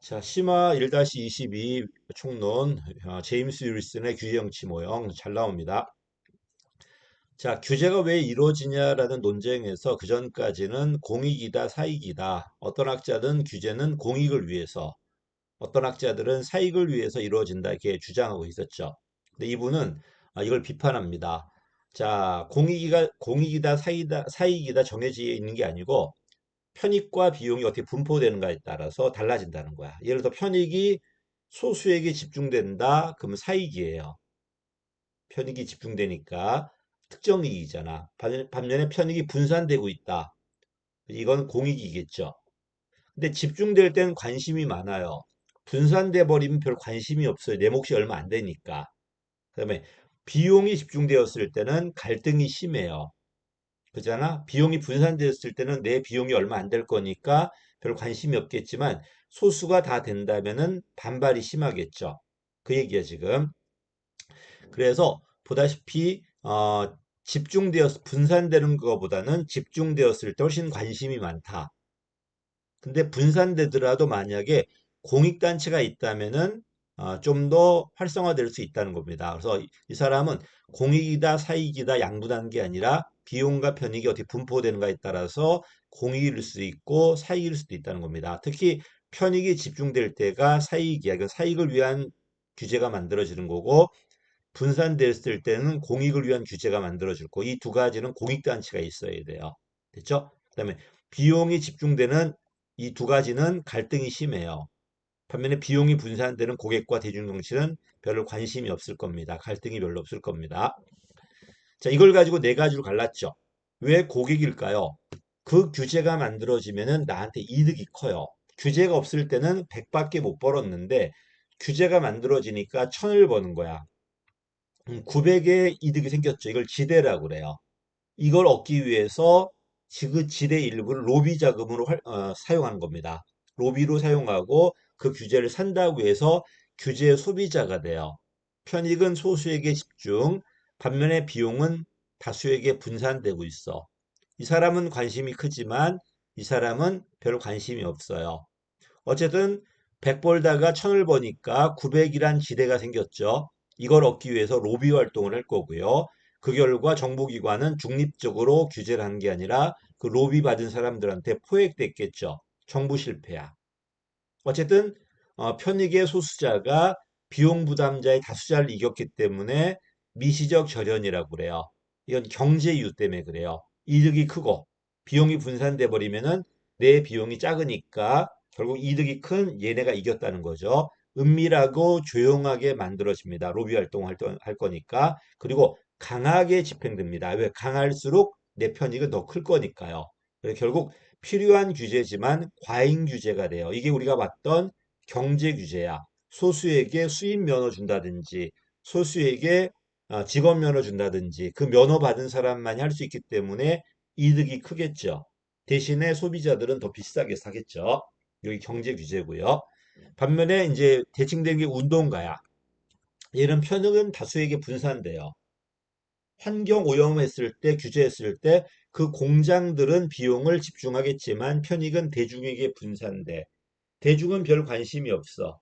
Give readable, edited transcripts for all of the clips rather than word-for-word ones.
자, 심화 1-22 총론, 제임스 윌슨의 규제정치 모형 잘 나옵니다. 자, 규제가 왜 이루어지냐라는 논쟁에서 그전까지는 공익이다, 사익이다. 어떤 학자들은 규제는 공익을 위해서, 어떤 학자들은 사익을 위해서 이루어진다 이렇게 주장하고 있었죠. 근데 이분은 이걸 비판합니다. 자, 공익이다, 사익이다 정해져 있는 게 아니고 편익과 비용이 어떻게 분포되는가에 따라서 달라진다는 거야. 예를 들어 편익이 소수에게 집중된다. 그러면 사익이에요. 편익이 집중되니까 특정 이익이잖아. 반면에 편익이 분산되고 있다. 이건 공익이겠죠. 근데 집중될 땐 관심이 많아요. 분산돼 버리면 별 관심이 없어요. 내 몫이 얼마 안 되니까. 그다음에 비용이 집중되었을 때는 갈등이 심해요. 그잖아. 비용이 분산되었을 때는 내 비용이 얼마 안 될 거니까 별 관심이 없겠지만 소수가 다 된다면은 반발이 심하겠죠. 그 얘기야 지금. 그래서 보다시피 집중되어 분산되는 것보다는 집중되었을 때 훨씬 관심이 많다. 근데 분산되더라도 만약에 공익단체가 있다면은 좀 더 활성화될 수 있다는 겁니다. 그래서 이 사람은 공익이다, 사익이다 양분한 게 아니라 비용과 편익이 어떻게 분포되는가에 따라서 공익일 수 있고 사익일 수도 있다는 겁니다. 특히 편익이 집중될 때가 사익이야. 그 사익을 위한 규제가 만들어지는 거고 분산됐을 때는 공익을 위한 규제가 만들어질 거고 이 두 가지는 공익단체가 있어야 돼요. 됐죠? 그다음에 비용이 집중되는 이 두 가지는 갈등이 심해요. 반면에 비용이 분산되는 고객과 대중정치는 별로 관심이 없을 겁니다. 갈등이 별로 없을 겁니다. 자, 이걸 가지고 네 가지로 갈랐죠. 왜 고객일까요? 그 규제가 만들어지면은 나한테 이득이 커요. 규제가 없을 때는 100밖에 못 벌었는데 규제가 만들어지니까 1000을 버는 거야. 900의 이득이 생겼죠. 이걸 지대라고 그래요. 이걸 얻기 위해서 그 지대 일부를 로비 자금으로 사용하는 겁니다. 로비로 사용하고 그 규제를 산다고 해서 규제 소비자가 돼요. 편익은 소수에게 집중, 반면에 비용은 다수에게 분산되고 있어. 이 사람은 관심이 크지만 이 사람은 별 관심이 없어요. 어쨌든 100 벌다가 1000을 버니까 900이란 지대가 생겼죠. 이걸 얻기 위해서 로비 활동을 할 거고요. 그 결과 정보기관은 중립적으로 규제를 한 게 아니라 그 로비 받은 사람들한테 포획됐겠죠. 정부 실패야. 어쨌든 편익의 소수자가 비용 부담자의 다수자를 이겼기 때문에 미시적 절연이라고 그래요. 이건 경제 이유 때문에 그래요. 이득이 크고 비용이 분산돼 버리면은 내 비용이 작으니까 결국 이득이 큰 얘네가 이겼다는 거죠. 은밀하고 조용하게 만들어집니다. 로비 할 거니까. 그리고 강하게 집행됩니다. 왜? 강할수록 내 편익은 더 클 거니까요. 그래서 결국 필요한 규제지만 과잉 규제가 돼요. 이게 우리가 봤던 경제 규제야. 소수에게 수입 면허 준다든지 소수에게 직업 면허 준다든지 그 면허 받은 사람만이 할 수 있기 때문에 이득이 크겠죠. 대신에 소비자들은 더 비싸게 사겠죠. 여기 경제 규제고요. 반면에 이제 대칭된 게 운동가야. 얘는 편익은 다수에게 분산돼요. 환경 오염했을 때, 규제했을 때 그 공장들은 비용을 집중하겠지만 편익은 대중에게 분산돼. 대중은 별 관심이 없어.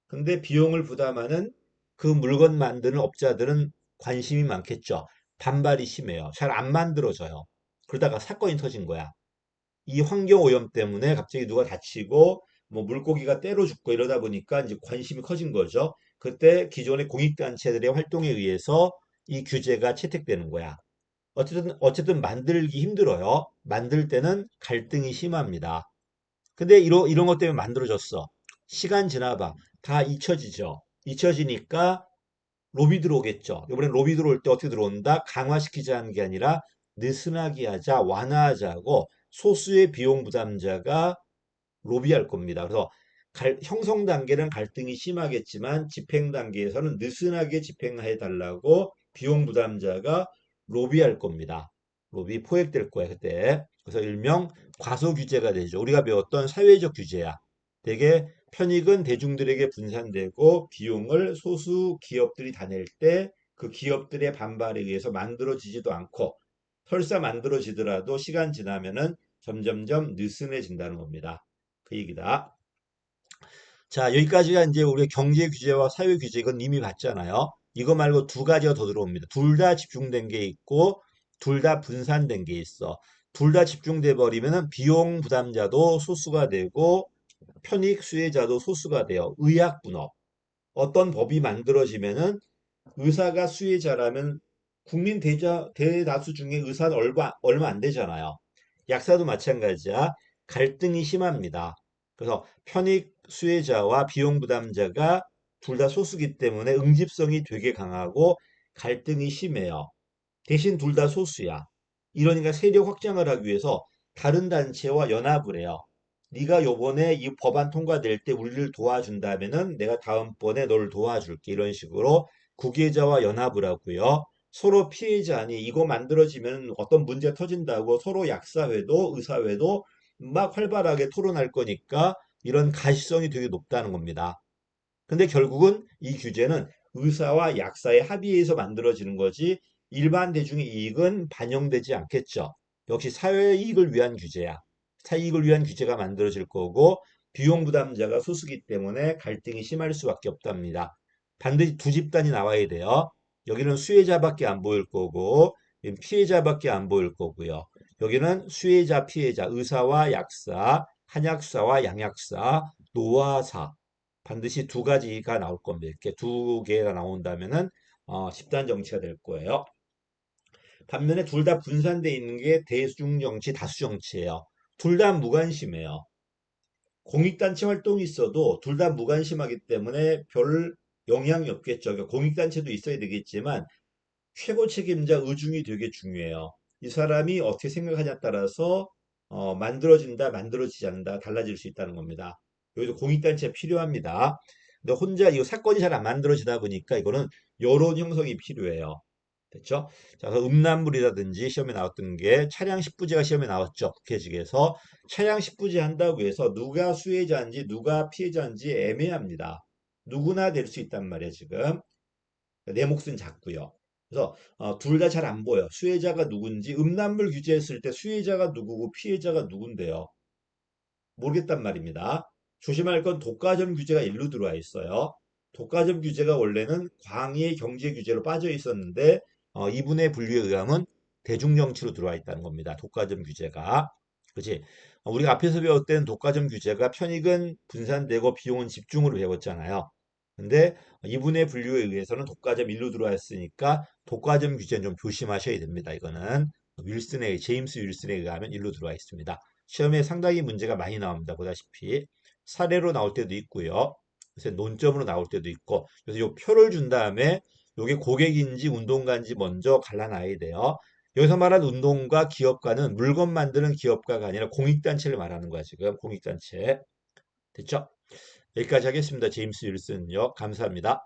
근데 비용을 부담하는 그 물건 만드는 업자들은 관심이 많겠죠. 반발이 심해요. 잘 안 만들어져요. 그러다가 사건이 터진 거야. 이 환경 오염 때문에 갑자기 누가 다치고 뭐 물고기가 때로 죽고 이러다 보니까 이제 관심이 커진 거죠. 그때 기존의 공익단체들의 활동에 의해서 이 규제가 채택되는 거야. 어쨌든 만들기 힘들어요. 만들 때는 갈등이 심합니다. 근데 이런 것 때문에 만들어졌어. 시간 지나봐. 다 잊혀지죠. 잊혀지니까 로비 들어오겠죠. 이번엔 로비 들어올 때 어떻게 들어온다? 강화시키자는 게 아니라 느슨하게 하자, 완화하자고 소수의 비용 부담자가 로비할 겁니다. 그래서 형성 단계는 갈등이 심하겠지만 집행 단계에서는 느슨하게 집행해 달라고 비용 부담자가 로비할 겁니다. 로비 포획될 거야, 그때. 그래서 일명 과소 규제가 되죠. 우리가 배웠던 사회적 규제야. 되게 편익은 대중들에게 분산되고 비용을 소수 기업들이 다 낼 때 그 기업들의 반발에 의해서 만들어지지도 않고 설사 만들어지더라도 시간 지나면은 점점점 느슨해진다는 겁니다. 그 얘기다. 자, 여기까지가 이제 우리 경제 규제와 사회 규제 이건 이미 봤잖아요. 이거 말고 두 가지가 더 들어옵니다. 둘 다 집중된 게 있고 둘 다 분산된 게 있어. 둘 다 집중돼 버리면은 비용 부담자도 소수가 되고 편익 수혜자도 소수가 돼요. 의학 분업. 어떤 법이 만들어지면은 의사가 수혜자라면 국민 대다수 중에 의사는 얼마 안 되잖아요. 약사도 마찬가지야. 갈등이 심합니다. 그래서 편익 수혜자와 비용 부담자가 둘 다 소수기 때문에 응집성이 되게 강하고 갈등이 심해요. 대신 둘 다 소수야. 이러니까 세력 확장을 하기 위해서 다른 단체와 연합을 해요. 네가 요번에 이 법안 통과될 때 우리를 도와준다면은 내가 다음번에 너를 도와줄게. 이런 식으로 구계자와 연합을 하고요. 서로 피해자니 이거 만들어지면 어떤 문제 터진다고 서로 약사회도 의사회도 막 활발하게 토론할 거니까 이런 가시성이 되게 높다는 겁니다. 근데 결국은 이 규제는 의사와 약사의 합의에서 만들어지는 거지 일반 대중의 이익은 반영되지 않겠죠. 역시 사회 이익을 위한 규제야. 사회 이익을 위한 규제가 만들어질 거고 비용 부담자가 소수기 때문에 갈등이 심할 수밖에 없답니다. 반드시 두 집단이 나와야 돼요. 여기는 수혜자밖에 안 보일 거고 피해자밖에 안 보일 거고요. 여기는 수혜자, 피해자, 의사와 약사, 한약사와 양약사, 노화사 반드시 두 가지가 나올 겁니다. 이렇게 두 개가 나온다면은 집단 정치가 될 거예요. 반면에 둘 다 분산되어 있는 게 대중 정치, 다수 정치예요. 둘 다 무관심해요. 공익단체 활동이 있어도 둘 다 무관심하기 때문에 별 영향이 없겠죠. 그러니까 공익단체도 있어야 되겠지만 최고 책임자 의중이 되게 중요해요. 이 사람이 어떻게 생각하냐에 따라서 만들어진다, 만들어지지 않는다 달라질 수 있다는 겁니다. 여기도 공익단체가 필요합니다. 근데 혼자 이 사건이 잘 안 만들어지다 보니까 이거는 여론 형성이 필요해요. 됐죠? 자, 그래서 음란물이라든지 시험에 나왔던 게 차량 10부제가 시험에 나왔죠. 국회직에서 차량 10부제 한다고 해서 누가 수혜자인지 누가 피해자인지 애매합니다. 누구나 될 수 있단 말이에요, 지금. 내 몫은 작고요. 그래서 둘 다 잘 안 보여. 수혜자가 누군지 음란물 규제했을 때 수혜자가 누구고 피해자가 누군데요. 모르겠단 말입니다. 조심할 건 독과점 규제가 일로 들어와 있어요. 독과점 규제가 원래는 광의 경제 규제로 빠져 있었는데 이분의 분류에 의하면 대중정치로 들어와 있다는 겁니다. 독과점 규제가. 그렇지? 우리가 앞에서 배웠던 독과점 규제가 편익은 분산되고 비용은 집중으로 배웠잖아요. 근데 이분의 분류에 의해서는 독과점 일로 들어와 있으니까 독과점 규제는 좀 조심하셔야 됩니다. 이거는 제임스 윌슨에 의하면 일로 들어와 있습니다. 시험에 상당히 문제가 많이 나옵니다. 보다시피 사례로 나올 때도 있고요. 그래서 논점으로 나올 때도 있고 그래서 요 표를 준 다음에 요게 고객인지 운동가인지 먼저 갈라놔야 돼요. 여기서 말한 운동가, 기업가는 물건 만드는 기업가가 아니라 공익단체를 말하는 거야, 지금. 공익단체. 됐죠? 여기까지 하겠습니다. 제임스 윌슨요. 감사합니다.